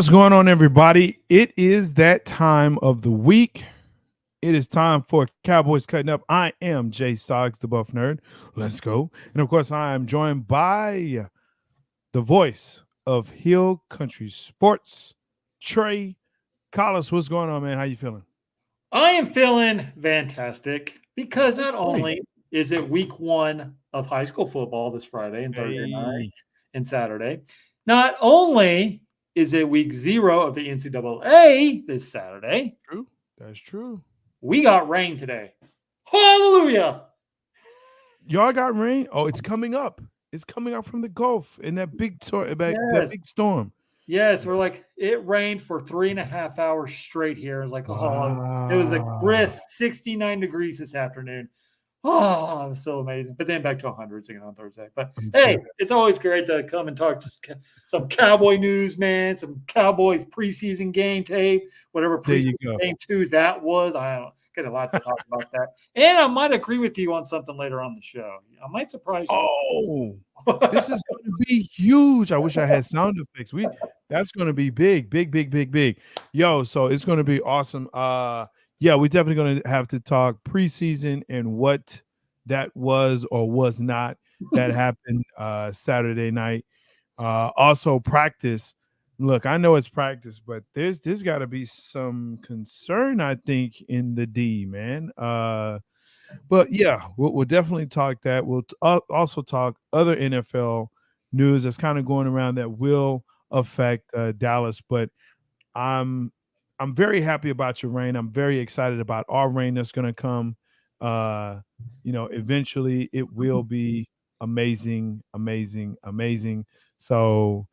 What's going on, everybody? It is that time of the week. It is time for Cowboys Cutting Up. I am J-Stogs, the Buff Nerd. Let's go. And of course, I am joined by the voice of Hill Country Sports, Trey Collis. What's going on, man? How you feeling? I am feeling fantastic because not Hey. only is it week 1 of high school football this Friday and Thursday night Hey. and Saturday, not only is it week 0 of the NCAA this Saturday, True. That's true. we got rain today. Hallelujah! Y'all got rain? Oh, it's coming up. It's coming up from the Gulf in that that Yes, big storm. yes, we're like, it rained for 3.5 hours straight here. It was like, oh, it was a Wow. brisk 69 degrees this afternoon. Oh, it was so amazing. But then back to 100s again on Thursday. But I'm hey, sure. it's always great to come and talk just some Cowboy news, man, some Cowboys preseason game tape, whatever There preseason you go. game 2 that was. I don't get a lot to talk about that. And I might agree with you on something later on the show. I might surprise you. Oh, this is going to be huge. I wish I had sound effects. That's going to be big, big, big, big, big. Yo, so it's going to be awesome. Yeah, we're definitely going to have to talk preseason and what that was or was not that happened Saturday night. Also practice. Look, I know it's practice, but there's got to be some concern, I think, in the D, man. But yeah, we'll definitely talk that. We'll also talk other NFL news that's kind of going around that will affect Dallas. But I'm I'm very happy about your reign. I'm very excited about our reign that's going to come. Eventually it will be amazing, amazing, amazing. So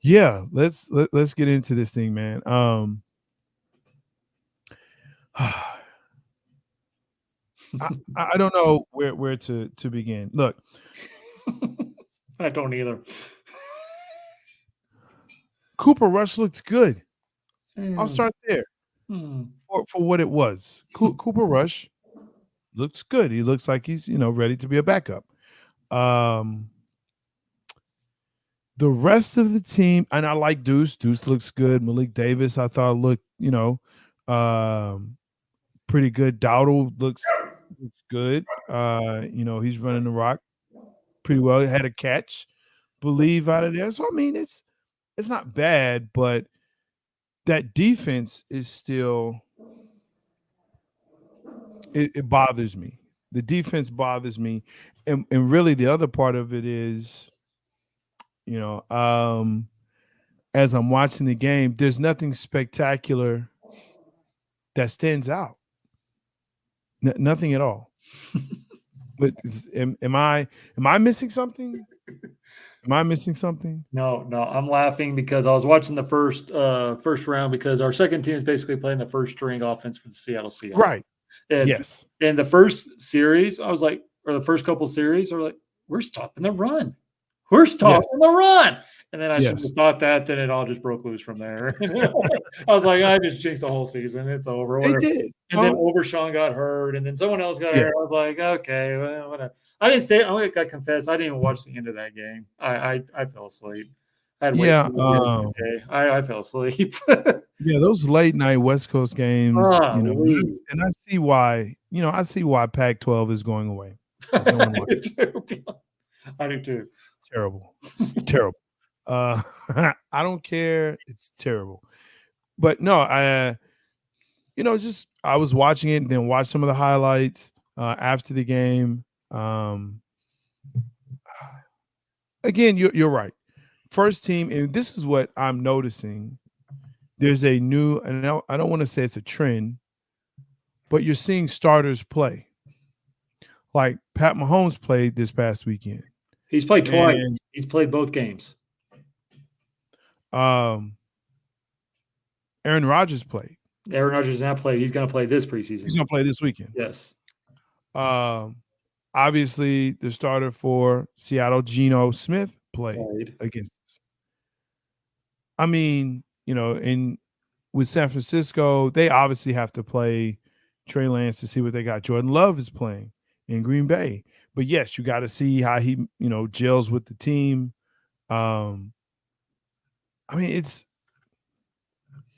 yeah, let's get into this thing, man. I don't know where to begin. Look, I don't either. Cooper Rush looks good. I'll Mm, start there mm. for what it was. Cooper Rush looks good. He looks like he's ready to be a backup. Um, the rest of the team, and I like Deuce. Deuce looks good. Malik Davis, I thought looked um, pretty good. Dowdle looks good. He's running the rock pretty well. He had a catch, believe out of there. So I mean, it's not bad, but that defense is still it bothers me. The defense bothers me, and really the other part of it is, you know, um, as I'm watching the game, there's nothing spectacular that stands out. Nothing at all. But am I missing something? Am I missing something? No, I'm laughing because I was watching the first round because our second team is basically playing the first string offense for the Seattle Seahawks. Right. And Yes. in the first series, I was like, or the first couple series, I was like, we're stopping the run. We're Yes. stopping the run. And then I should have Yes. thought that, then it all just broke loose from there. I was like, I just jinxed the whole season. It's over. They Whatever. did. And then Overshawn got hurt, and then someone else got Yeah. hurt. I was like, okay, well, whatever. I didn't stay. I confess, I didn't even watch the end of that game. I fell asleep. I had way Yeah. too much yesterday. I fell asleep. Yeah, those late night West Coast games, Golly. and I see why, I see why Pac-12 is going away. There's no one I watching. do too. I do too. Terrible. It's terrible. Uh, I don't care. It's terrible. But no, just I was watching it and then watched some of the highlights after the game. Again, you're right. First team, and this is what I'm noticing. There's a new, and I don't want to say it's a trend, but you're seeing starters play. Like Pat Mahomes played this past weekend, He's played twice. and He's played both games. um, Aaron Rodgers played. Aaron Rodgers has not played. He's going to play this preseason. He's going to play this weekend. Yes. Um, Obviously, the starter for Seattle, Geno Smith, played against us. I mean, with San Francisco, they obviously have to play Trey Lance to see what they got. Jordan Love is playing in Green Bay. But yes, you got to see how he, gels with the team. I mean,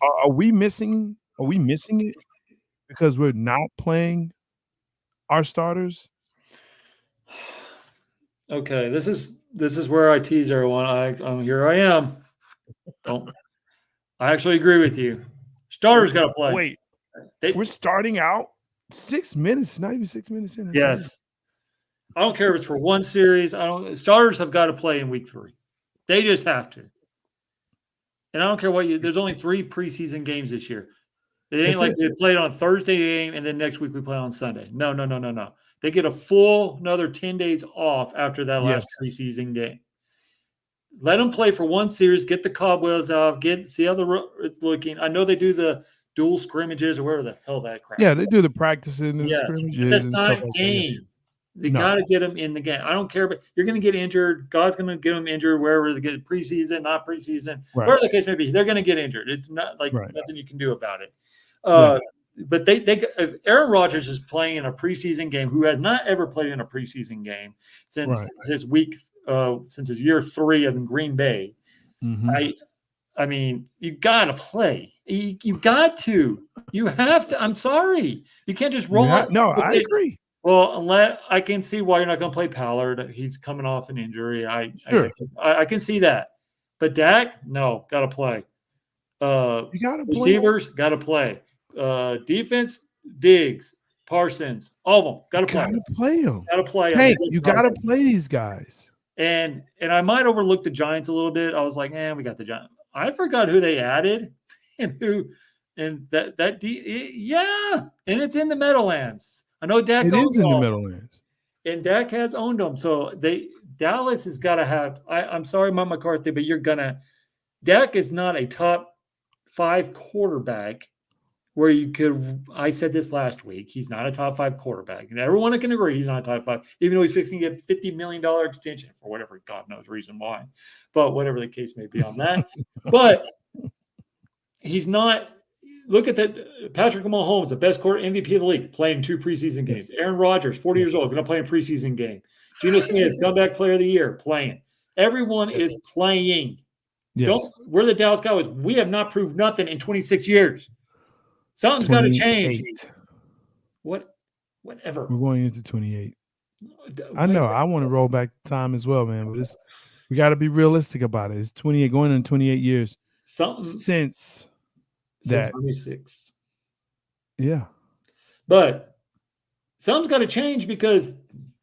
Are we missing? Are we missing it because we're not playing our starters? Okay, this is where I tease everyone. Here I am. Don't I actually agree with you. Starters got to play. Wait, we're starting out 6 minutes, not even 6 minutes in. Yes. I don't care if it's for one series. Starters have got to play in week 3. They just have to. And I don't care what there's only 3 preseason games this year. It ain't like they played on Thursday game and then next week we play on Sunday. No. They get a full another 10 days off after that last preseason game. Let them play for one series, get the cobwebs off, see how it's looking. I know they do the dual scrimmages or whatever the hell that crap. Yeah, they do the practices and the scrimmages. That's not a game. They got to get them in the game. I don't care, but you're going to get injured. God's going to get them injured wherever they get preseason, not preseason, whatever the case may be. They're going to get injured. It's not like nothing you can do about it. But if Aaron Rodgers is playing in a preseason game, who has not ever played in a preseason game since since his year 3 in Green Bay, I mean, you got to play. You got to. You have to. I'm sorry. You can't just roll out. No, I agree. Well, I can see why you're not going to play Pollard. He's coming off an injury. I can see that. But Dak, no, got to play. You got to play. Receivers, got to play. Defense, Diggs, Parsons, all of them got to play. Got to play them. Got to play. Hey, you got to play these guys. And I might overlook the Giants a little bit. I was like, we got the Giants. I forgot who they added and and it's in the Meadowlands. I know Dak. It is in the Meadowlands, and Dak has owned them. So Dallas has got to have. I'm sorry, Mike McCarthy, but Dak is not a top 5 quarterback. Where you could, I said this last week, he's not a top 5 quarterback, and everyone can agree he's not a top 5, even though he's fixing to get $50 million extension for whatever God knows reason why, but whatever the case may be on that. But he's not. Look at that. Patrick Mahomes, the best MVP of the league, playing 2 preseason games. Aaron Rodgers, 40 years old, going to play a preseason game. Geno Smith, comeback player of the year, playing. Everyone is playing. Yes. We're the Dallas Cowboys. We have not proved nothing in 26 years. Something's got to change. Whatever. We're going into 28. I know. I want to roll back time as well, man. But we got to be realistic about it. It's 28, going in 28 years since that. 26. Yeah. But something's got to change because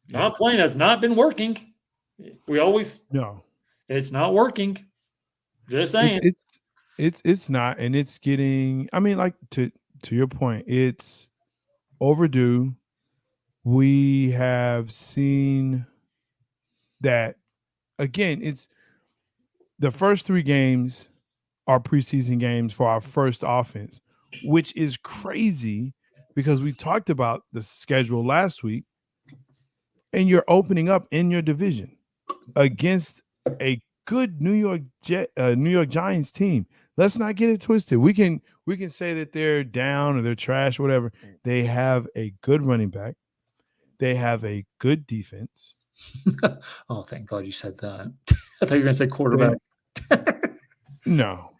not playing has not been working. It's not working. Just saying. It's not, and it's getting. I mean, like to your point, it's overdue. We have seen that again. It's the first 3 games are preseason games for our first offense, which is crazy because we talked about the schedule last week, and you're opening up in your division against a good New York Giants team. Let's not get it twisted. We can say that they're down or they're trash or whatever. They have a good running back. They have a good defense. Oh, thank God you said that. I thought you were going to say quarterback. No.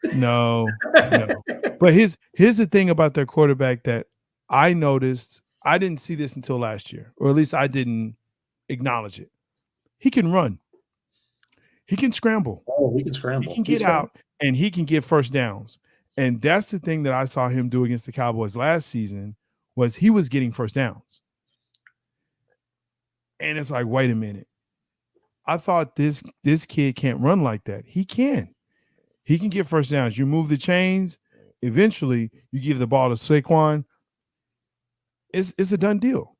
But here's the thing about their quarterback that I noticed. I didn't see this until last year, or at least I didn't acknowledge it. He can run. He can scramble. Oh, he can scramble. He can get out, and he can get first downs. And that's the thing that I saw him do against the Cowboys last season was he was getting first downs. And it's like, wait a minute. I thought this kid can't run like that. He can. He can get first downs. You move the chains. Eventually, you give the ball to Saquon. It's a done deal.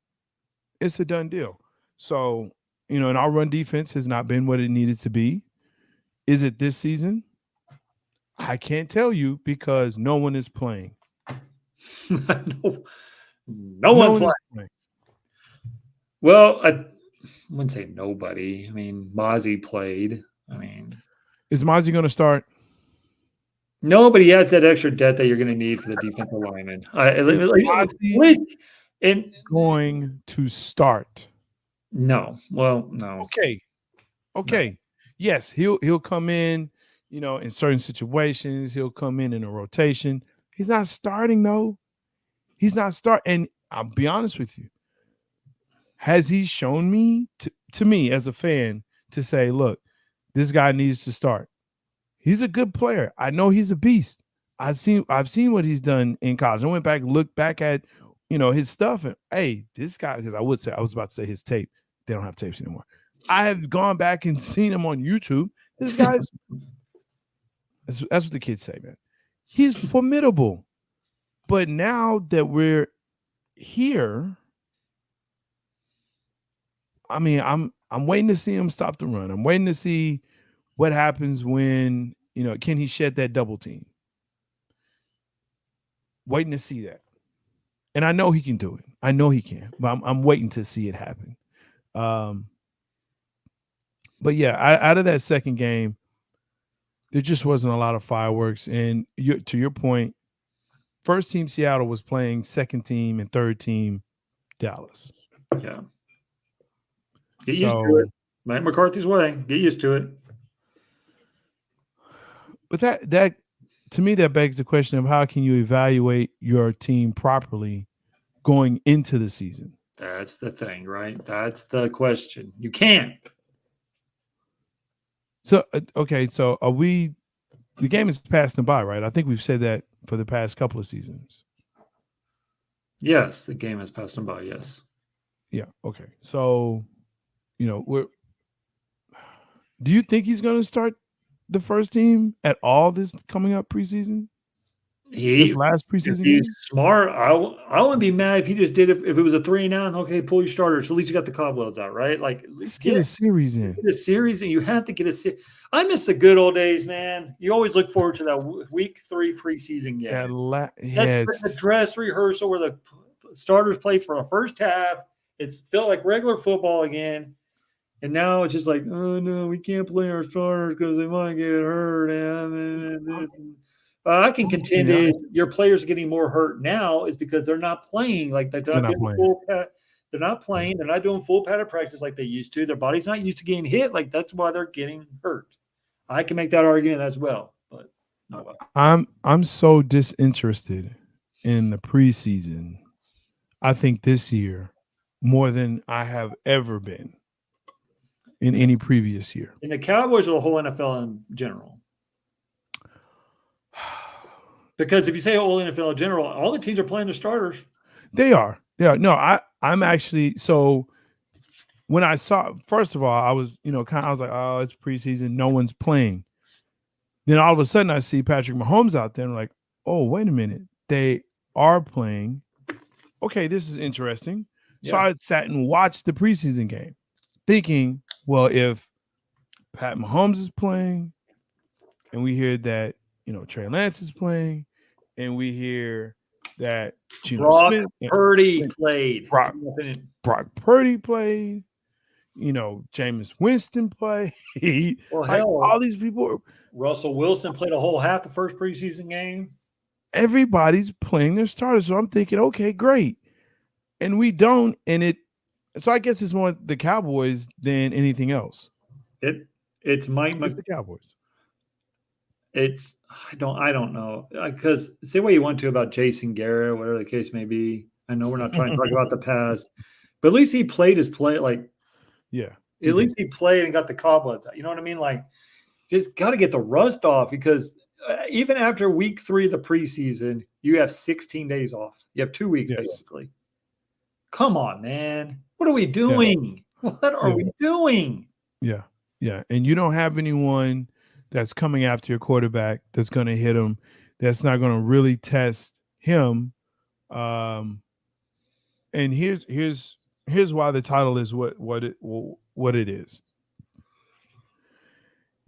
It's a done deal. So, and our run defense has not been what it needed to be. Is it this season? I can't tell you because no one is playing. No one's playing. Well, I wouldn't say nobody. I mean, Mozzie played. Is Mozzie going to start? No, but he has that extra depth that you're going to need for the defensive lineman. Going to start? No. Well, no. Okay. Yes, he'll come in. in certain situations, he'll come in a rotation. He's not starting though. He's not starting. And I'll be honest with you. Has he shown me to me as a fan to say, look, this guy needs to start? He's a good player. I know he's a beast. I've seen what he's done in college. I went back, looked back at, his stuff, and hey, this guy, because I was about to say his tape. They don't have tapes anymore. I have gone back and seen him on YouTube. This guy's that's what the kids say, man. He's formidable. But now that we're here, I mean, I'm waiting to see him stop the run. I'm waiting to see what happens when, can he shed that double team? Waiting to see that. And I know he can do it. I know he can. But I'm waiting to see it happen. But yeah, out of that second game, there just wasn't a lot of fireworks. And to your point, first team Seattle was playing second team and third team Dallas. Yeah. Get used to it. Mike McCarthy's way. Get used to it. But that to me, that begs the question of how can you evaluate your team properly going into the season? That's the thing, right? That's the question. You can't. So, okay, so the game is passing by, right? I think we've said that for the past couple of seasons. Yes, the game has passed them by, yes. Yeah, okay. So, do you think he's going to start the first team at all this coming up preseason? This last preseason game? He's smart. I wouldn't be mad if he just did it if it was a 3-9. Okay, pull your starters. So at least you got the cobwebs out, right? Like, let's get a series in. Get a series, and you have to get a series. I miss the good old days, man. You always look forward to that week 3 preseason game. Yes. That's the dress rehearsal where the starters play for a first half. It's felt like regular football again. And now it's just like, oh, no, we can't play our starters because they might get hurt. I can contend is your players are getting more hurt now is because they're not playing like they're not doing they're not playing. They're not doing full padded practice like they used to. Their body's not used to getting hit. Like that's why they're getting hurt. I can make that argument as well, but no. I'm so disinterested in the preseason. I think this year more than I have ever been in any previous year. In the Cowboys or the whole NFL in general? Because if you say whole NFL in general, all the teams are playing their starters. They are. Yeah. No, I'm actually so when I saw first of all, I was, I was like, oh, it's preseason, no one's playing. Then all of a sudden I see Patrick Mahomes out there and I'm like, oh, wait a minute. They are playing. Okay, this is interesting. So I sat and watched the preseason game, thinking, well, if Pat Mahomes is playing and we hear that, Trey Lance is playing and we hear that Brock Purdy played. Brock Purdy played. Jameis Winston played. Well, hell, all these people. Russell Wilson played a whole half the first preseason game. Everybody's playing their starters. So I'm thinking, okay, great. And we don't. So I guess it's more the Cowboys than anything else. It's the Cowboys. I don't know. Because say what you want to about Jason Garrett, whatever the case may be. I know we're not trying to talk about the past, but at least he played his play. Like, yeah, at least he played and got the cobwebs out. You know what I mean? Like, just got to get the rust off because even after week 3 of the preseason, you have 16 days off. You have 2 weeks basically. Come on, man. What are we doing? Yeah. What are we doing? Yeah. Yeah. And you don't have anyone that's coming after your quarterback that's going to hit him, that's not going to really test him. And here's why the title is what it is.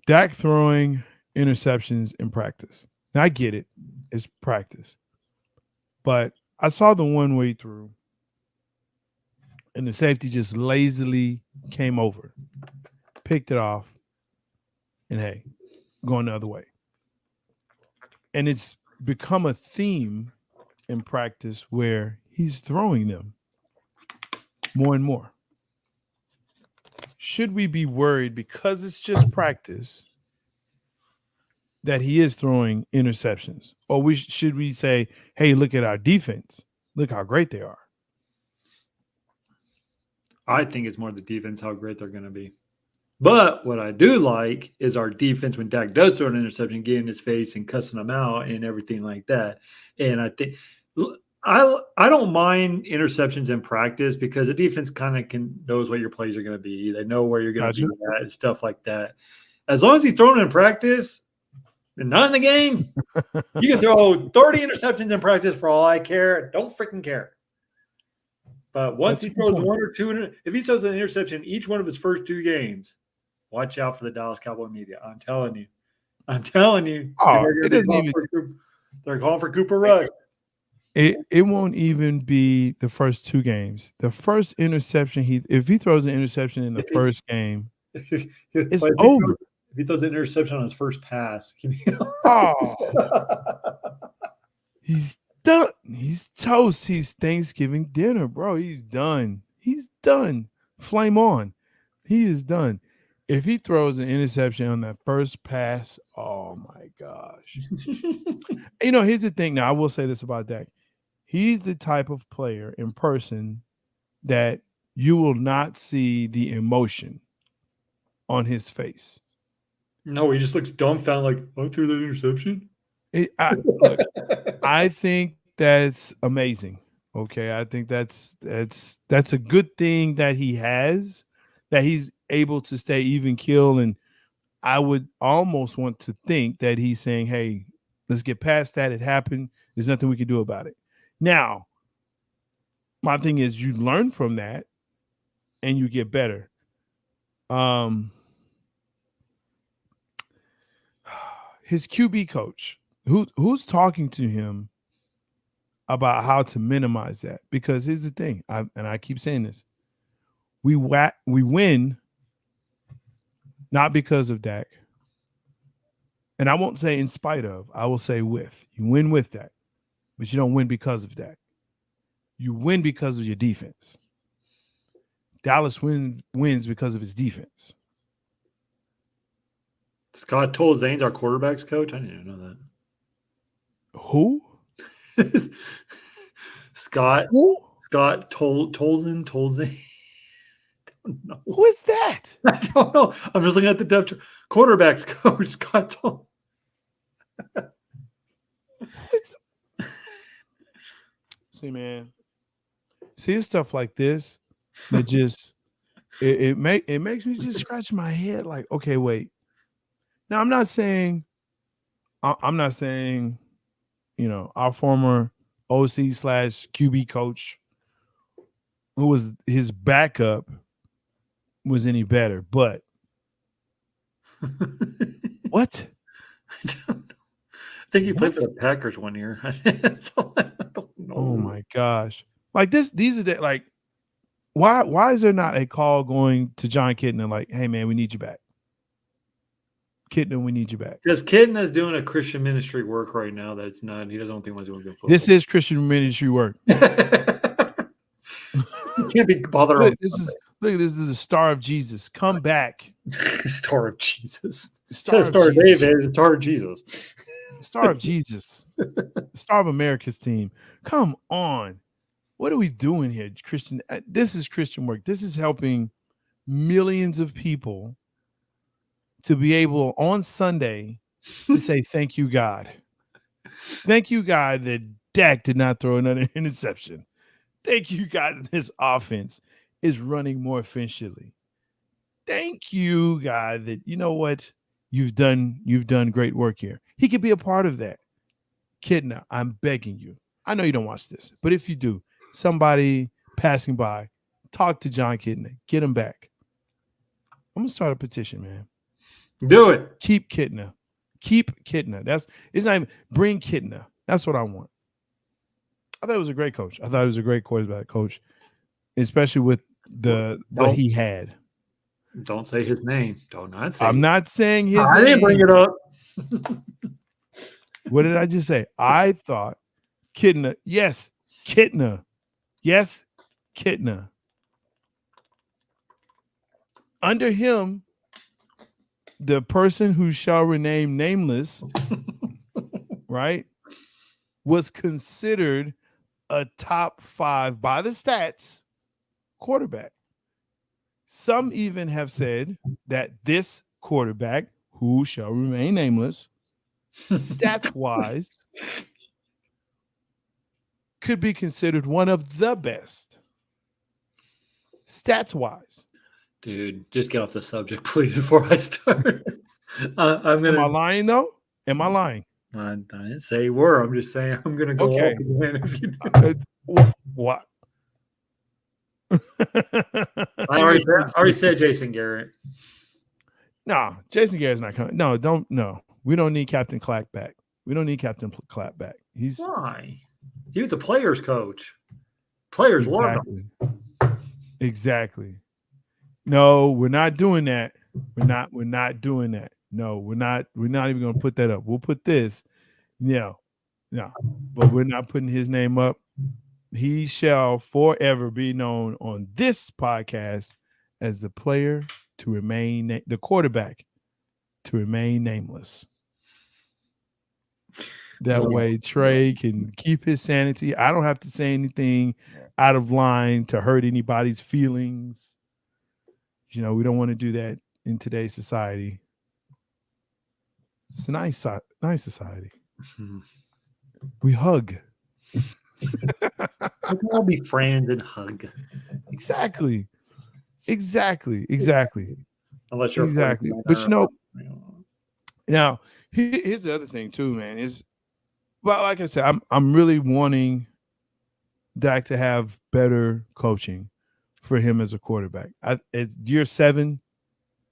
Dak throwing interceptions in practice. Now I get it. It's practice. But I saw the one where he threw and the safety just lazily came over, picked it off, and hey, going the other way. And it's become a theme in practice where he's throwing them more and more. Should we be worried because it's just practice that he is throwing interceptions? Or should we say, hey, look at our defense. Look how great they are. I think it's more the defense, how great they're going to be. But what I do like is our defense when Dak does throw an interception, getting in his face and cussing him out and everything like that. And I think I don't mind interceptions in practice because the defense kind of knows what your plays are going to be. They know where you're going to be at and stuff like that. As long as he's throwing in practice and not in the game, you can throw 30 interceptions in practice for all I care. Don't freaking care. But once he throws one or two, if he throws an interception each one of his first 2 games, watch out for the Dallas Cowboy media. I'm telling you. Oh, it doesn't even. They're calling for Cooper Rush. It won't even be the first 2 games. The first interception, if he throws an interception in the first game, it's over. If he throws an interception on his first pass, he's done. He's toast. He's Thanksgiving dinner, bro. He's done. He's done. Flame on. He is done. If he throws an interception on that first pass, oh my gosh. Here's the thing. Now, I will say this about Dak. He's the type of player in person that you will not see the emotion on his face. No, he just looks dumbfounded, like, I threw that interception. Look, I think that's amazing. Okay, I think that's a good thing that he has, that he's able to stay even keel, and I would almost want to think that he's saying, "Hey, let's get past that. It happened. There's nothing we can do about it." Now, my thing is, you learn from that, and you get better. His QB coach, who's talking to him about how to minimize that, because here's the thing, I keep saying this: we win not because of Dak, and I won't say in spite of. I will say with. You win with Dak, but you don't win because of Dak. You win because of your defense. Dallas wins because of his defense. Scott Tolzane's our quarterback's coach. I didn't even know that. Who? Scott. Who? Scott Tolzane. know. Who is that? I don't know. I'm just looking at the depth quarterbacks coach, Scott Tolzane. See, man. See, it's stuff like this that just it makes me just scratch my head. Like, okay, wait. Now, I'm not saying, our former OC/QB coach, who was his backup, was any better. But what? I don't know. I think he played for the Packers one year. I don't know. Oh my gosh! Like this, these are the like. Why is there not a call going to John Kitna like, hey man, we need you back. Kitna, we need you back. Because Kitna is doing a Christian ministry work right now. That's not. He doesn't think he's doing good football. This is Christian ministry work. You can't be bothered. This is the Star of Jesus. Come back. Star of Jesus. Star of David is the Star of Jesus. Star of Jesus. Star of America's team. Come on. What are we doing here, Christian? This is Christian work. This is helping millions of people to be able on Sunday to say, thank you, God. Thank you, God, that Dak did not throw another interception. Thank you, God, that this offense is running more efficiently. Thank you, God, that you know what? You've done great work here. He could be a part of that. Kitna, I'm begging you. I know you don't watch this, but if you do, somebody passing by, talk to John Kitna. Get him back. I'm gonna start a petition, man. Do it. Keep Kitna. Keep Kitna. It's not even bring Kitna. That's what I want. I thought it was a great coach. I thought it was a great quarterback coach, especially with what he had. Don't say his name. Don't not say. I'm not saying his name. I didn't bring it up. What did I just say? I thought Kitna. Yes, Kitna. Yes, Kitna. Under him, the person who shall remain nameless, right, was considered a top 5 by the stats quarterback. Some even have said that this quarterback, who shall remain nameless, stats wise, could be considered one of the best. Stats wise. Dude, just get off the subject, please, before I start. I'm Am I gonna. lying though? Am I lying? I didn't say you were. I'm just saying I'm gonna go Okay. off again if you do. What? I already said Jason Garrett. No, Jason Garrett's not coming. No, don't. No, we don't need Captain Clack back. We don't need Captain Clap back. He's Why? He was a players coach. Players loved him. exactly. No, we're not doing that. We're not doing that. No, we're not even gonna put that up. We'll put this. No. But we're not putting his name up. He shall forever be known on this podcast as the player to remain the quarterback to remain nameless. That way Trey can keep his sanity. I don't have to say anything out of line to hurt anybody's feelings. We don't want to do that in today's society. It's a nice society. We hug. We can all be friends and hug. Exactly. Unless you're exactly. But now here's the other thing too, man. Is well, like I said, I'm really wanting Dak to have better coaching for him as a quarterback. It's year 7.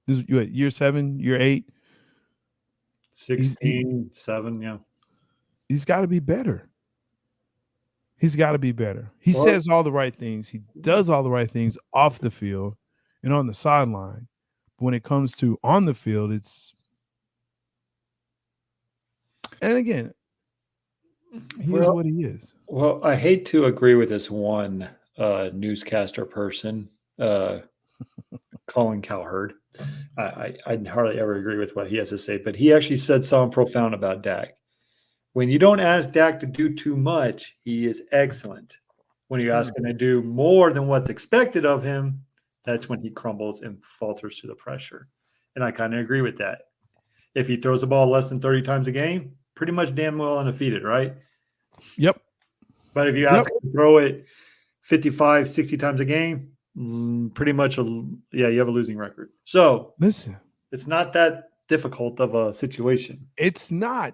You at year 7, year 8, 16, 7, yeah. He's got to be better. He says all the right things. He does all the right things off the field and on the sideline. But when it comes to on the field, and again, he is what he is. Well, I hate to agree with this one newscaster person, Colin Cowherd. I hardly ever agree with what he has to say, but he actually said something profound about Dak. When you don't ask Dak to do too much, he is excellent. When you ask him to do more than what's expected of him, that's when he crumbles and falters to the pressure. And I kind of agree with that. If he throws the ball less than 30 times a game, pretty much damn well undefeated, right? Yep. But if you ask him to throw it 55, 60 times a game, pretty much, you have a losing record. So listen, it's not that difficult of a situation. It's not.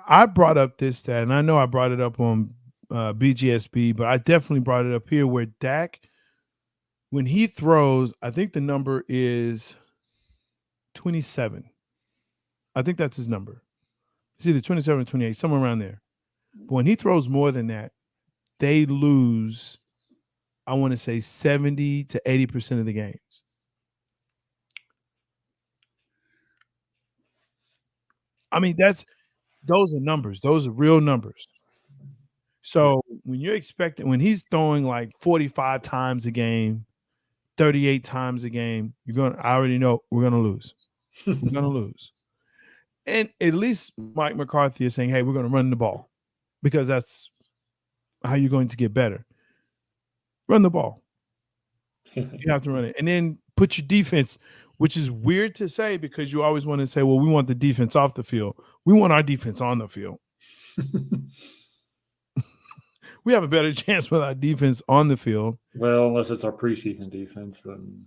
I brought up this stat, and I know I brought it up on BGSB, but I definitely brought it up here where Dak, when he throws, I think the number is 27. I think that's his number. It's either 27 or 28, somewhere around there. But when he throws more than that, they lose, I want to say 70 to 80% of the games. I mean, those are numbers. Those are real numbers. So when he's throwing like 45 times a game, 38 times a game, I already know we're going to lose. We're going to lose. And at least Mike McCarthy is saying, hey, we're going to run the ball because that's how you're going to get better. Run the ball. You have to run it. And then put your defense, which is weird to say because you always want to say, well, we want the defense off the field. We want our defense on the field. We have a better chance with our defense on the field. Well, unless it's our preseason defense, then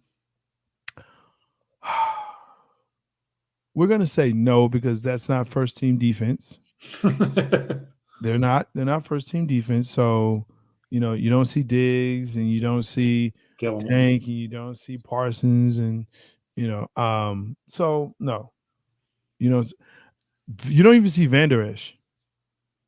we're going to say no because that's not first team defense. They're not first team defense. So, you don't see Diggs and you don't see Tank and you don't see Parsons and, so no. You don't even see Van Der Esch,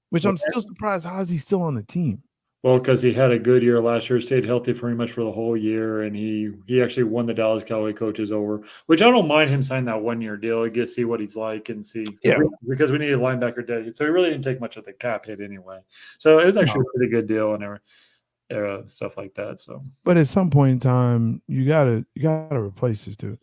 which I'm still surprised. How is he still on the team? Well, because he had a good year last year, stayed healthy pretty much for the whole year, and he actually won the Dallas Cowboy coaches over, which I don't mind him signing that 1-year deal. Get see what he's like and see, because we need a linebacker day. So he really didn't take much of the cap hit anyway. So it was actually a pretty good deal and stuff like that. So, but at some point in time, you gotta replace this dude.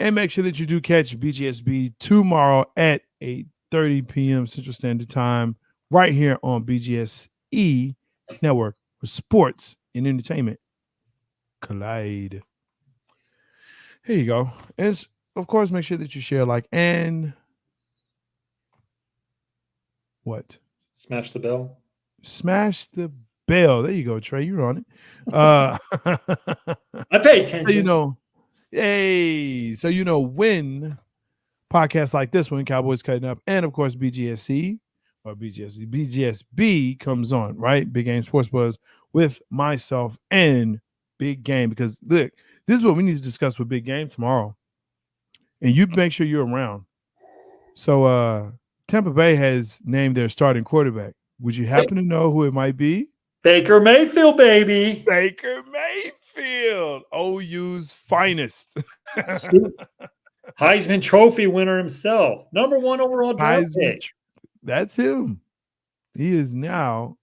And make sure that you do catch BGSB tomorrow at 8:30 p.m. Central Standard Time, right here on BGSE Network, where sports and entertainment collide. Here you go. And of course, make sure that you share, like, and what? Smash the bell. Smash the bell. There you go, Trey. You're on it. I pay So attention. you know, hey, so you know when podcasts like this one, Cowboys Cutting Up, and of course BGSC or BGSB comes on, right? Big Game Sports Buzz with myself and Big Game. Because look, this is what we need to discuss with Big Game tomorrow. And you make sure you're around. So Tampa Bay has named their starting quarterback. Would you happen to know who it might be? Baker Mayfield, baby. Baker Mayfield, OU's finest. Heisman Trophy winner himself. Number 1 overall draft pick. That's him. He is now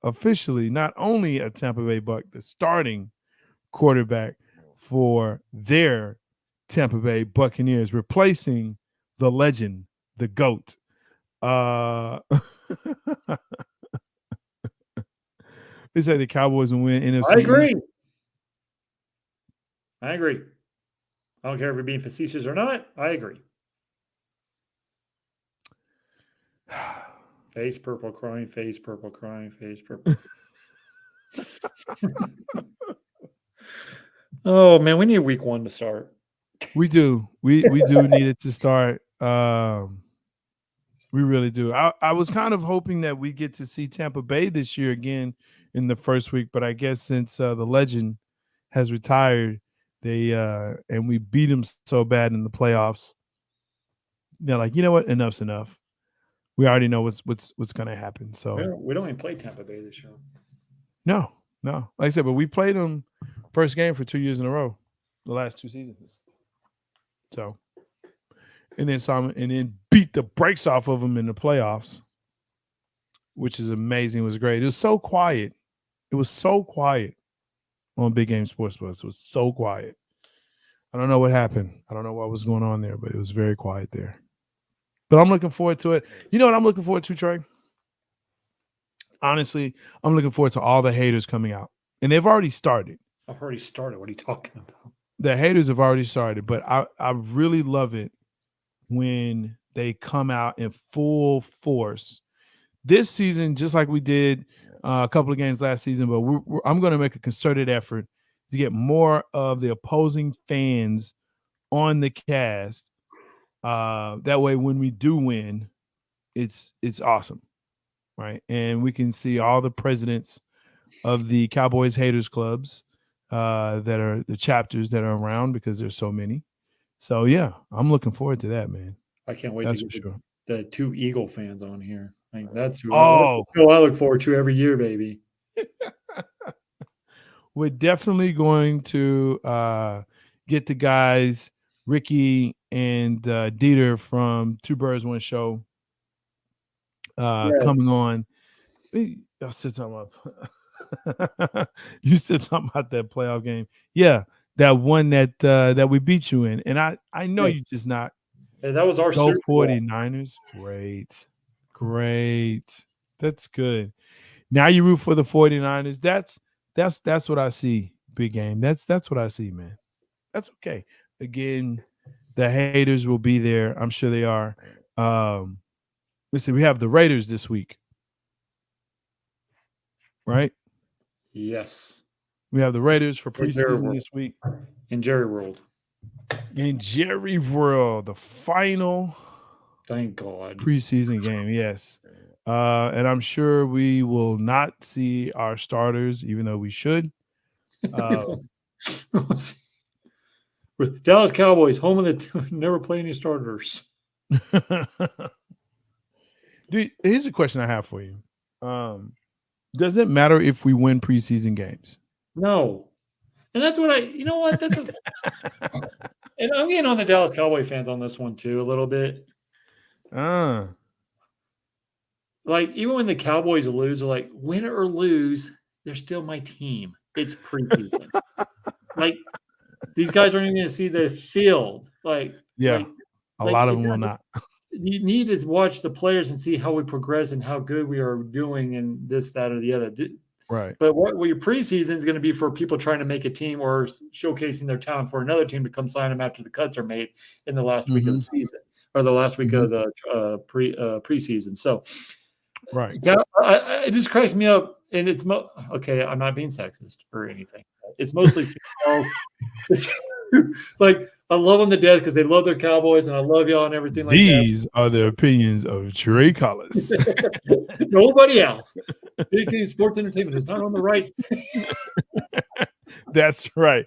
officially not only a Tampa Bay Buck, the starting quarterback for their Tampa Bay Buccaneers, replacing the legend, the GOAT. They say the Cowboys will win NFC. I agree. I agree. I don't care if you're being facetious or not. I agree. Face purple, crying, face purple, crying, face purple. Oh man, we need week 1 to start. We do. We do need it to start. We really do. I was kind of hoping that we get to see Tampa Bay this year again in the first week, but I guess since the legend has retired, they and we beat him so bad in the playoffs, they're like, you know what, enough's enough. We already know what's going to happen. So we don't even play Tampa Bay this year. No. Like I said, but we played them first game for 2 years in a row, the last 2 seasons. So, and then beat the brakes off of them in the playoffs, which is amazing. It was great. It was so quiet. It was so quiet on Big Game Sports Buzz. It was so quiet. I don't know what happened. I don't know what was going on there, but it was very quiet there. But I'm looking forward to it. You know what I'm looking forward to, Trey? Honestly, I'm looking forward to all the haters coming out. And they've already started. I've already started. What are you talking about? The haters have already started, but I really love it when they come out in full force. This season, just like we did a couple of games last season, but I'm going to make a concerted effort to get more of the opposing fans on the cast. That way, when we do win, it's awesome, right? And we can see all the presidents of the Cowboys haters clubs that are the chapters that are around, because there's so many. So yeah, I'm looking forward to that, man. I can't wait That's to get for sure. the 2 Eagle fans on here. Like, that's who Oh, I look forward to every year, baby. We're definitely going to get the guys, Ricky and Dieter from Two Birds One Show, coming on. Y'all still talking about you still talking about that playoff game? Yeah, that one that we beat you in, and I know you just not. Hey, that was our Go Super Bowl. 49ers. Great. That's good. Now you root for the 49ers. That's what I see, Big Game. That's what I see, man. That's okay. Again, the haters will be there. I'm sure they are. Listen, we have the Raiders this week, right? Yes. We have the Raiders for preseason this week. In Jerry World. In Jerry World, the final Thank God. preseason game, yes. And I'm sure we will not see our starters, even though we should. Dallas Cowboys, home of the never play any starters. Dude, here's a question I have for you. Does it matter if we win preseason games? No. And that's what and I'm getting on the Dallas Cowboy fans on this one too, a little bit. Like, even when the Cowboys lose, they're like, win or lose, they're still my team. It's preseason. Like, these guys aren't even going to see the field. Like, Yeah. A lot of them will not. You need to watch the players and see how we progress and how good we are doing and this, that, or the other. Right. But what your preseason is going to be for people trying to make a team or showcasing their talent for another team to come sign them after the cuts are made in the last week of the season or the last week of the preseason. So, right. yeah, it just cracks me up. And it's okay. I'm not being sexist or anything. It's mostly females. Like, I love them to death because they love their Cowboys, and I love y'all and everything like that. These are the opinions of Trey Collis. Nobody else. Big Game Sports Entertainment is not on the right. That's right.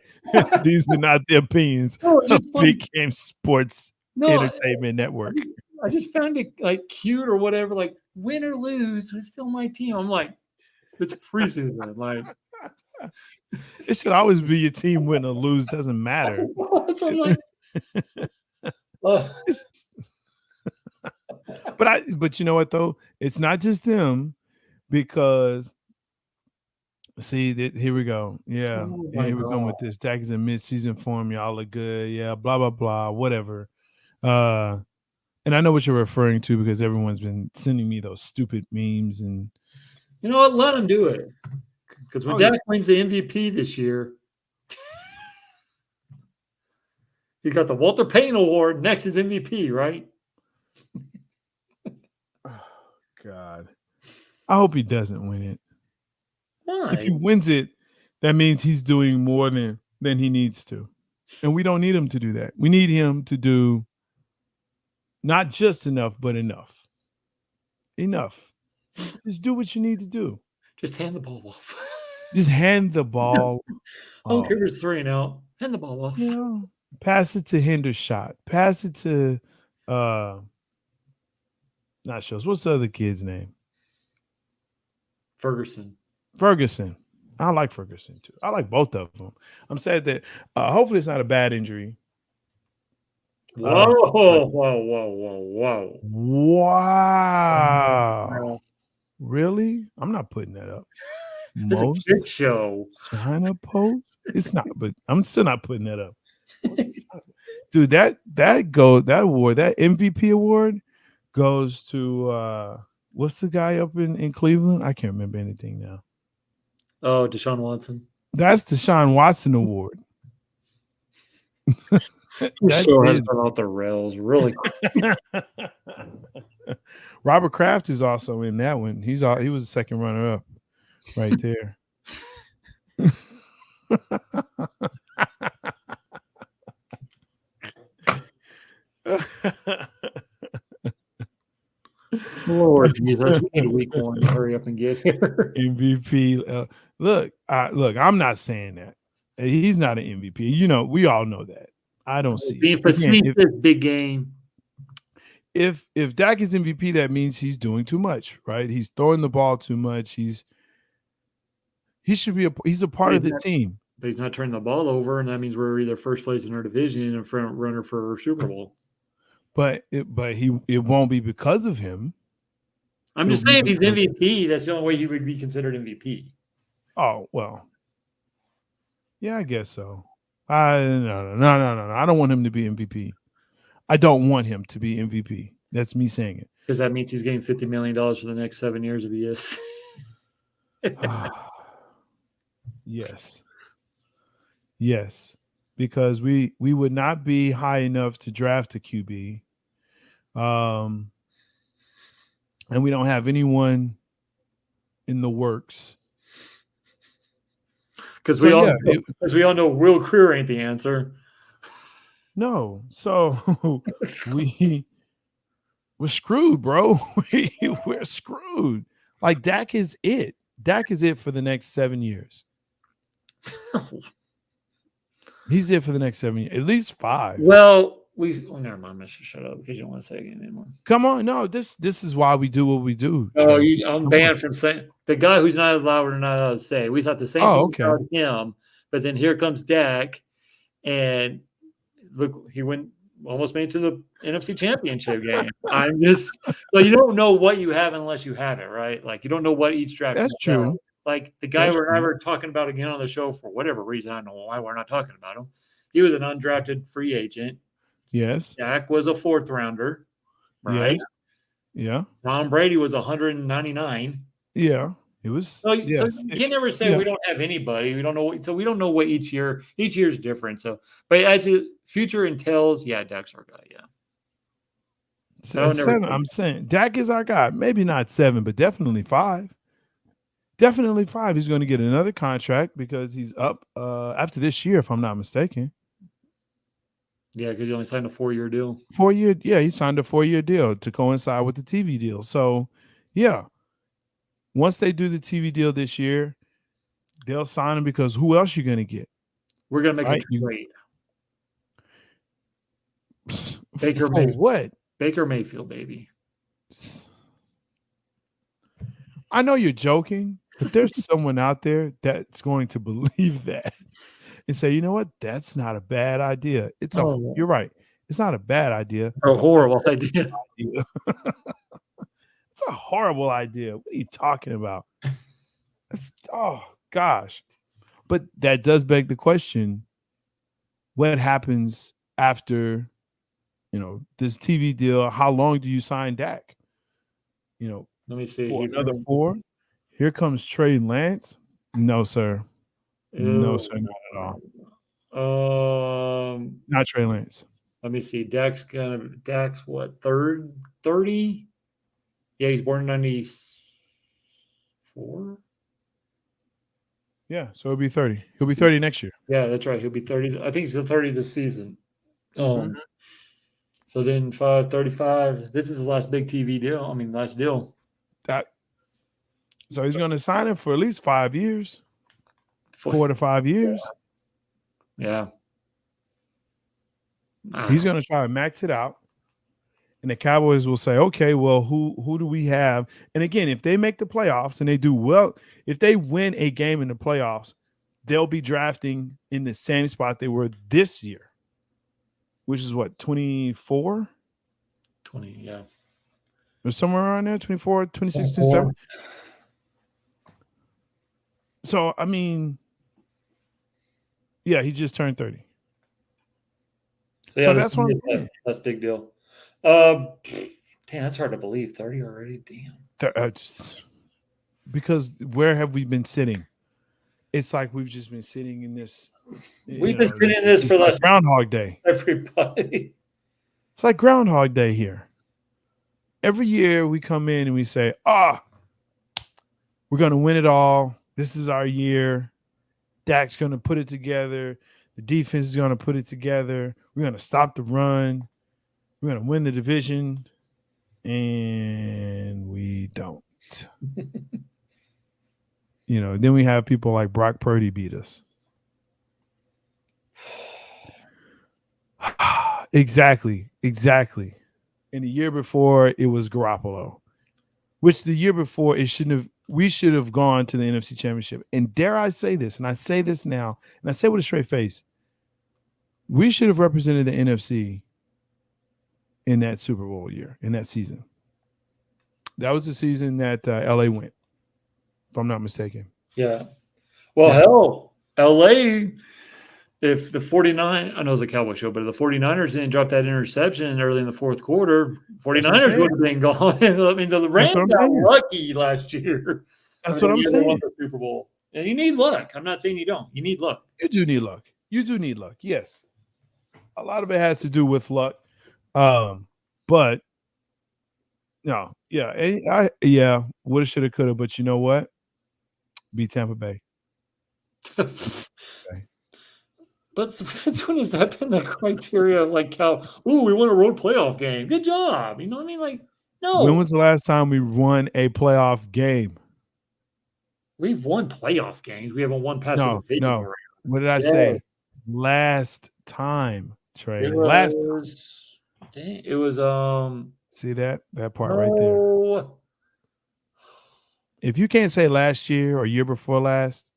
These are not the opinions of Big Game Sports Entertainment Network. I just found it like cute or whatever. Like, win or lose, it's still my team. I'm like, it's preseason. Like, it should always be your team win or lose. Doesn't matter. That's what I'm like. But you know what though? It's not just them, because here we go. Yeah, here we come with this. Dak is in mid-season form. Y'all look good. Yeah, blah blah blah. Whatever. And I know what you're referring to because everyone's been sending me those stupid memes, and you know what? Let them do it. Because when Dak wins the MVP this year, he got the Walter Payton Award. Next is MVP, right? Oh, God. I hope he doesn't win it. Why? If he wins it, that means he's doing more than he needs to. And we don't need him to do that. We need him to do not just enough, but enough. Enough. Just do what you need to do. Just hand the ball off. Just hand the ball. I don't care if it's 3 and out. Hand the ball off. Yeah. Pass it to Hendershot. Pass it to not Schultz. What's the other kid's name? Ferguson. I like Ferguson too. I like both of them. I'm sad that hopefully it's not a bad injury. Whoa. Wow. Really? I'm not putting that up. It's a kid show. China Post? It's not, but I'm still not putting that up. Dude, that award, that MVP award goes to what's the guy up in Cleveland? I can't remember anything now. Oh, Deshaun Watson. That's Deshaun Watson award. That show has gone off the rails, really. Robert Kraft is also in that one. He was the second runner up right there. Lord Jesus, we need a week one to hurry up and get here. MVP. Look, I'm not saying that. He's not an MVP. You know, we all know that. I don't see being facetious, big game. If Dak is MVP, that means he's doing too much, right? He's throwing the ball too much. He's a part of the team. But he's not turning the ball over, and that means we're either first place in our division and front runner for Super Bowl. But it won't be because of him. I'm just saying, if he's MVP, that's the only way he would be considered MVP. Oh, well. Yeah, I guess so. No. I don't want him to be MVP. I don't want him to be MVP. That's me saying it. Because that means he's getting $50 million for the next 7 years if he is. Yes. Because we would not be high enough to draft a QB. And we don't have anyone in the works. Because we all know Will Creer ain't the answer. No. So we're screwed, bro. We're screwed. Like, Dak is it. Dak is it for the next 7 years. He's it for the next 7 years. At least 5. Well, never mind. I should shut up because you don't want to say it anymore. Come on. No, this is why we do what we do. Oh, I'm banned from saying the guy who's not allowed or not allowed to say. We thought the same thing about him, but then here comes Dak, and look, he almost made it to the NFC Championship game. I'm just you don't know what you have unless you have it, right? Like, you don't know what each draft. That's true. Like, the guy we're never talking about again on the show for whatever reason. I don't know why we're not talking about him. He was an undrafted free agent Yes. Dak was a 4th rounder, right? Yes. Yeah. Tom Brady was 199. Yeah. It was So you can 6. never say Yeah. we don't have anybody. We don't know. So we don't know what each year's different. So, but as the future entails, yeah, Dak's our guy. Yeah, but I would never 7. say I'm saying Dak is our guy. Maybe not 7, but definitely 5. Definitely 5. He's going to get another contract because he's up after this year, if I'm not mistaken. yeah, because he only signed a 4-year deal. 4-year. Yeah, he signed a 4-year deal to coincide with the TV deal. So, yeah, once they do the TV deal this year, they'll sign him because who else you going to get? We're gonna make Right? a trade. Baker For Mayfield. what? Baker Mayfield, baby. I know you're joking, but there's someone out there that's going to believe that and say, you know what? That's not a bad idea. You're right. It's not a bad idea. A horrible idea. It's a horrible idea. What are you talking about? Oh gosh. But that does beg the question, what happens after, this TV deal? How long do you sign Dak? Let me see. For another 4? Here comes Trey Lance. No, sir. No, sir, not at all. Not Trey Lance. Let me see. Dak's what, 30? Yeah, he's born in 94. Yeah, so it'll be 30. He'll be 30 next year. Yeah, that's right. He'll be 30. I think he's 30 this season. So then 35. This is his last big TV deal. I mean, last deal. So he's going to sign him for at least 5 years. 4 to 5 years. Yeah. He's going to try to max it out. And the Cowboys will say, okay, well, who do we have? And again, if they make the playoffs and they do well, if they win a game in the playoffs, they'll be drafting in the same spot they were this year, which is what, 24? 20, yeah. Or somewhere around there, 24, 26, 27. So, I mean, yeah, he just turned 30. So, yeah, so that's what I'm saying. That's a big deal. Damn, that's hard to believe. 30 already? Damn. Because where have we been sitting? It's like we've just been sitting in this. We've been sitting in this for like Groundhog Day. Everybody. It's like Groundhog Day here. Every year we come in and we say, we're going to win it all. This is our year. Dak's going to put it together. The defense is going to put it together. We're going to stop the run. We're going to win the division. And we don't. Then we have people like Brock Purdy beat us. Exactly. And the year before, it was Garoppolo. Which the year before, we should have gone to the NFC Championship. And dare I say this, and I say this now, and I say with a straight face, we should have represented the NFC in that Super Bowl year, in that season. That was the season that LA went, if I'm not mistaken. Yeah. Well, hell, LA, if the 49, I know it's a Cowboy show, but if the 49ers didn't drop that interception early in the fourth quarter, 49ers would have been gone. I mean, the Rams got lucky last year. That's what I'm saying. The Super Bowl. And you need luck. I'm not saying you don't. You need luck. You do need luck. Yes. A lot of it has to do with luck. But no, yeah, woulda, shoulda, coulda, but you know what? Beat Tampa Bay. But since when has that been the criteria of like we won a road playoff game? Good job. You know what I mean? Like, no. When was the last time we won a playoff game? We've won playoff games. We haven't won past the division. No. What did I say? Last time, Trey. It was see that part right there. If you can't say last year or year before last.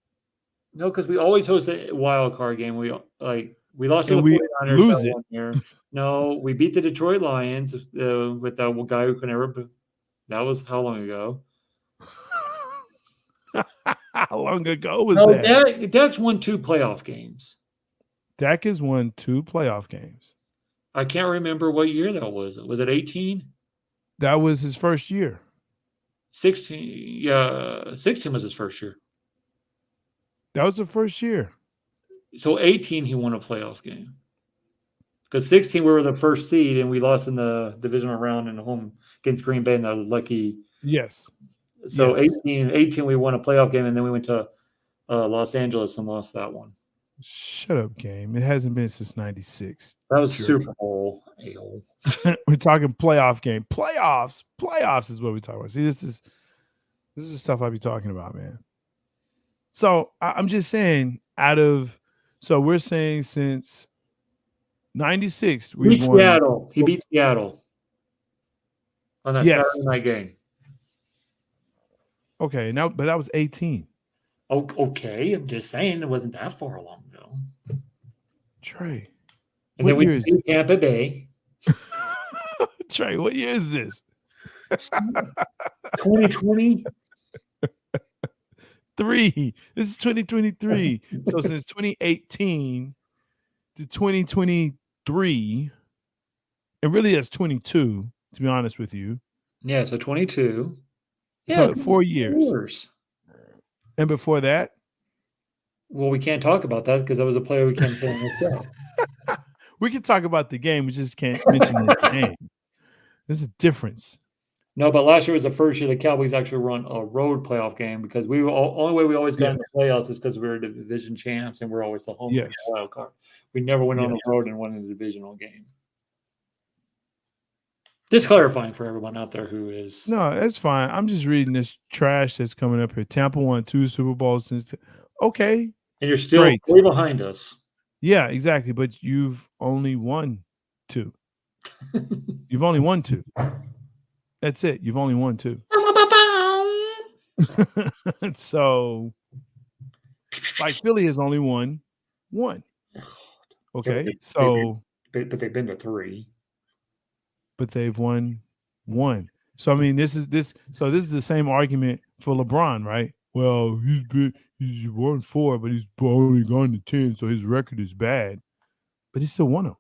No, because we always host a wild card game. We lost to the 49ers lose that 1 year. No, we beat the Detroit Lions with that guy who can never. That was how long ago? How long ago was that? Dak's won 2 playoff games. Dak has won 2 playoff games. I can't remember what year that was. Was it 18? That was his first year. 16. Yeah, 16 was his first year. That was the first year. So 18, he won a playoff game. Because 16, we were the first seed, and we lost in the divisional round in the home against Green Bay in the lucky. Yes. So yes. 18, we won a playoff game, and then we went to Los Angeles and lost that one. Shut up, game. It hasn't been since 96. That was Super Bowl. A-hole. We're talking playoff game. Playoffs is what we're talking about. See, this is stuff I be talking about, man. So I'm just saying, so we're saying since 96, we beat won. Seattle. He beat Seattle on that Yes. Saturday night game. Okay, now, but that was 18. Okay, I'm just saying it wasn't that far long ago. Trey. And then we beat Tampa Bay. Trey, what year is this? 2020. 3. This is 2023. So since 2018 to 2023, and really that's 22, to be honest with you. Yeah, so 22. So Yeah, 4 years. And before that? Well, we can't talk about that because that was a player we can't say on the show. We can talk about the game. We just can't mention his name. There's a difference. No, but last year was the first year the Cowboys actually run a road playoff game because we were only way we always got into playoffs is because we were division champs and we're always the home wild card. We never went on the road and won a divisional game. Just clarifying for everyone out there who is. No, that's fine. I'm just reading this trash that's coming up here. Tampa won 2 Super Bowls since. Okay. And you're still way behind us. Yeah, exactly. But you've only won 2. You've only won 2. That's it. You've only won 2. So, like Philly has only won 1. Okay, so but they've been to 3. But they've won 1. So I mean, this is the same argument for LeBron, right? Well, he's won 4, but he's only gone to 10, so his record is bad. But he still won them,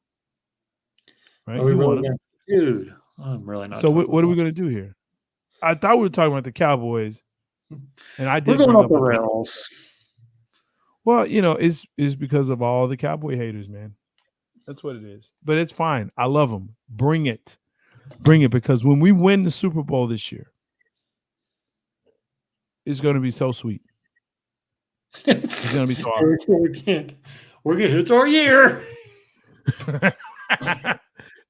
right? He won them. Dude, I'm really not. So what are we going to do here? I thought we were talking about the Cowboys, and I did. We're going off the rails. Well, it's because of all the Cowboy haters, man. That's what it is. But it's fine. I love them. Bring it, because when we win the Super Bowl this year, it's going to be so sweet. It's going to be so awesome. It's our year.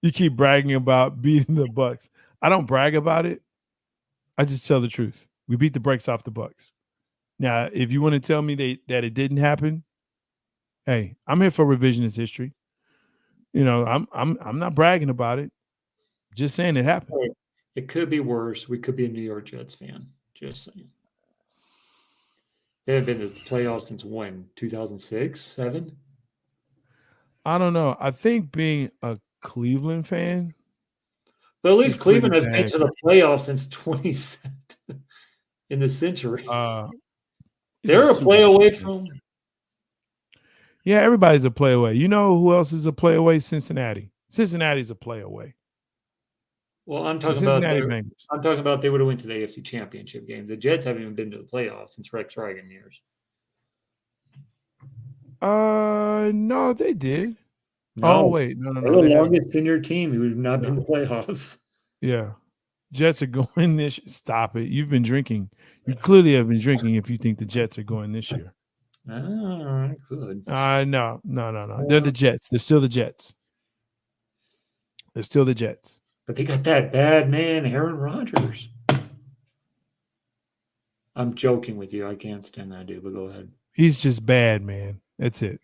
You keep bragging about beating the Bucs. I don't brag about it. I just tell the truth. We beat the brakes off the Bucs. Now, if you want to tell me that it didn't happen, hey, I'm here for revisionist history. I'm not bragging about it. Just saying it happened. It could be worse. We could be a New York Jets fan. Just saying. They haven't been to the playoffs since when? 2006, 7? I don't know. I think being a Cleveland fan. But at least Cleveland has been to the playoffs since 27 in the century. They're a play away from. Yeah, everybody's a play away. You know who else is a play away? Cincinnati. Cincinnati's a play away. Well, I'm talking about they would have went to the AFC Championship game. The Jets haven't even been to the playoffs since Rex Ryan years. No, they did. No. Oh wait, no. They're the longest in your team who have not been to the playoffs. Yeah, Jets are going this. Stop it! You've been drinking. You clearly have been drinking. If you think the Jets are going this year. I could. No. They're the Jets. They're still the Jets. They're still the Jets. But they got that bad man, Aaron Rodgers. I'm joking with you. I can't stand that dude, but go ahead. He's just bad, man. That's it.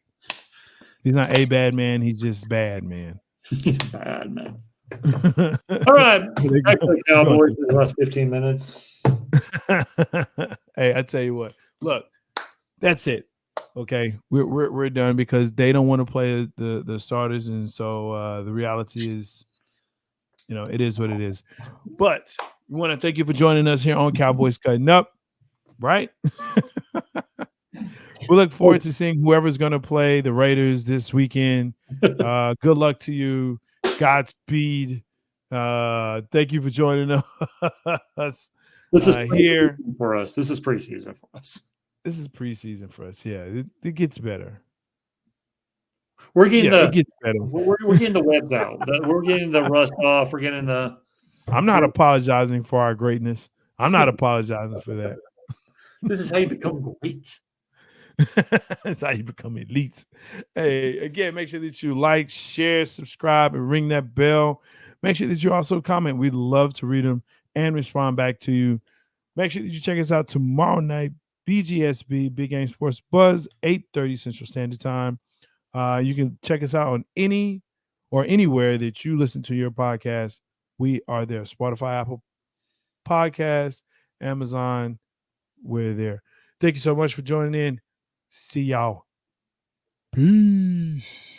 He's not a bad man. He's just bad, man. He's a bad man. All right. Back to the Cowboys for the last 15 minutes. Hey, I tell you what. Look, that's it. Okay, we're done because they don't want to play the starters, and so the reality is, it is what it is. But we want to thank you for joining us here on Cowboys Cutting Up. Right? We look forward to seeing whoever's going to play the Raiders this weekend. Good luck to you. Godspeed. Thank you for joining us This is here. for us. This is preseason for us. This is preseason for us. Yeah, it gets better. We're getting it gets better. we're getting the webs out. We're getting the rust off. We're getting the. I'm not apologizing for our greatness. I'm not apologizing for that. This is how you become great. That's how you become elite. Hey, again, make sure that you like, share, subscribe, and ring that bell. Make sure that you also comment. We'd love to read them and respond back to you. Make sure that you check us out tomorrow night, BGSB, Big Game Sports Buzz, 8:30 Central Standard Time. You can check us out on any or anywhere that you listen to your podcast. We are there. Spotify, Apple Podcasts, Amazon. We're there. Thank you so much for joining in. See y'all. Peace.